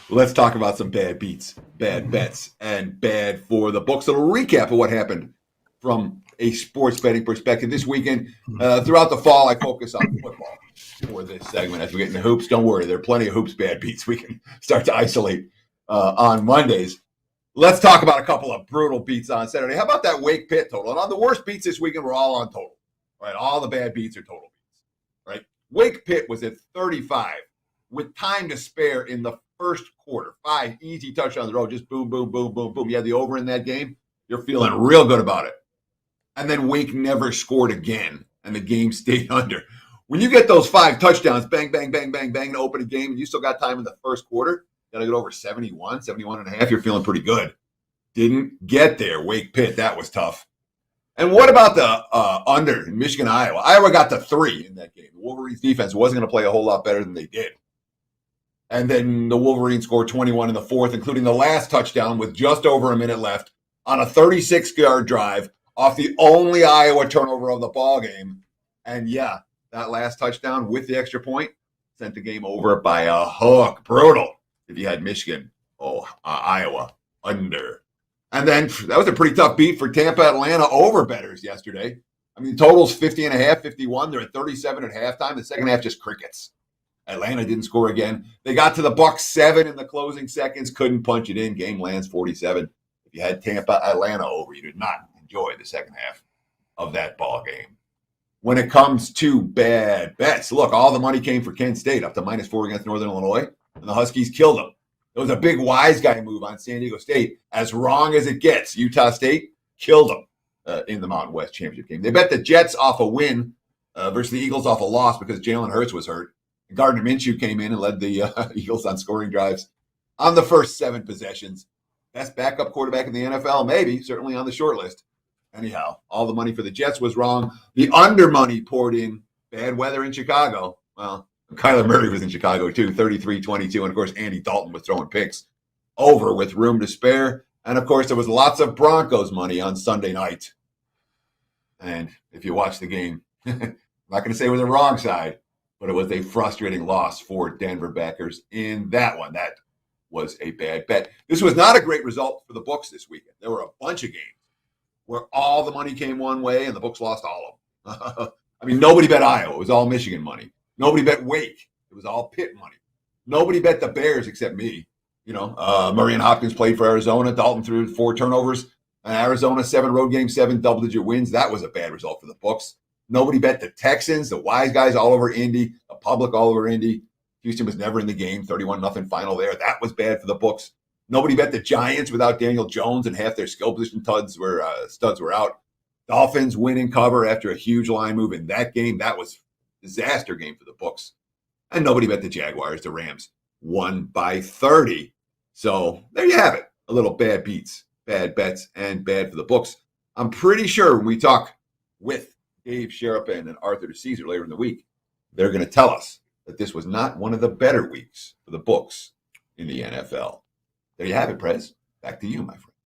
Let's talk about some bad beats, bad bets, and bad for the books. A little recap of what happened from a sports betting perspective this weekend. Throughout the fall, I focus on football for this segment. As we get into hoops, don't worry, there are plenty of hoops bad beats we can start to isolate on Mondays. Let's talk about a couple of brutal beats on Saturday. How about that Wake Pitt total? And on the worst beats this weekend, we're all on total, right? All the bad beats are total beats, right? Wake Pitt was at 35 with time to spare in the first quarter. 5 easy touchdowns in a row, just boom, boom, boom, boom, boom. You had the over in that game. You're feeling real good about it. And then Wake never scored again, and the game stayed under. When you get those 5 touchdowns, bang, bang, bang, bang, bang, to open a game, and you still got time in the first quarter, got to get over 71 and a half, you're feeling pretty good. Didn't get there. Wake Pitt, that was tough. And what about the under in Michigan, Iowa? Iowa got to 3 in that game. The Wolverines defense wasn't going to play a whole lot better than they did. And then the Wolverines scored 21 in the fourth, including the last touchdown with just over a minute left on a 36-yard drive off the only Iowa turnover of the ball game. And yeah, that last touchdown with the extra point sent the game over by a hook. Brutal. If you had Michigan, Iowa under. And then that was a pretty tough beat for Tampa Atlanta over bettors yesterday. I mean, totals 50 and a half, 51. They're at 37 at halftime. The second half, just crickets. Atlanta didn't score again. They got to the Bucs 7 in the closing seconds, couldn't punch it in. Game lands 47. If you had Tampa Atlanta over, you did not enjoy the second half of that ball game. When it comes to bad bets, look, all the money came for Kent State up to -4 against Northern Illinois, and the Huskies killed them. It was a big wise guy move on San Diego State. As wrong as it gets, Utah State killed them in the Mountain West Championship game. They bet the Jets off a win versus the Eagles off a loss because Jalen Hurts was hurt. Gardner Minshew came in and led the Eagles on scoring drives on the first 7 possessions. Best backup quarterback in the NFL, maybe, certainly on the short list. Anyhow, all the money for the Jets was wrong. The under money poured in. Bad weather in Chicago. Well, Kyler Murray was in Chicago too, 33-22. And of course, Andy Dalton was throwing picks over with room to spare. And of course, there was lots of Broncos money on Sunday night. And if you watch the game, I'm not going to say we're the wrong side, but it was a frustrating loss for Denver backers in that one. That was a bad bet. This was not a great result for the books this weekend. There were a bunch of games where all the money came one way and the books lost all of them. I mean, nobody bet Iowa. It was all Michigan money. Nobody bet Wake. It was all Pitt money. Nobody bet the Bears except me. You know, Murray and Hopkins played for Arizona. Dalton threw 4 turnovers. Arizona, 7 road games, 7 double-digit wins. That was a bad result for the books. Nobody bet the Texans, the wise guys all over Indy, the public all over Indy. Houston was never in the game, 31-0 final there. That was bad for the books. Nobody bet the Giants without Daniel Jones and half their skill position studs were out. Dolphins win and cover after a huge line move in that game. That was a disaster game for the books. And nobody bet the Jaguars. The Rams won by 30. So there you have it. A little bad beats, bad bets, and bad for the books. I'm pretty sure when we talk with Dave Sherapan and Arthur DeCesar later in the week, they're going to tell us that this was not one of the better weeks for the books in the NFL. There you have it, Prez. Back to you, my friend.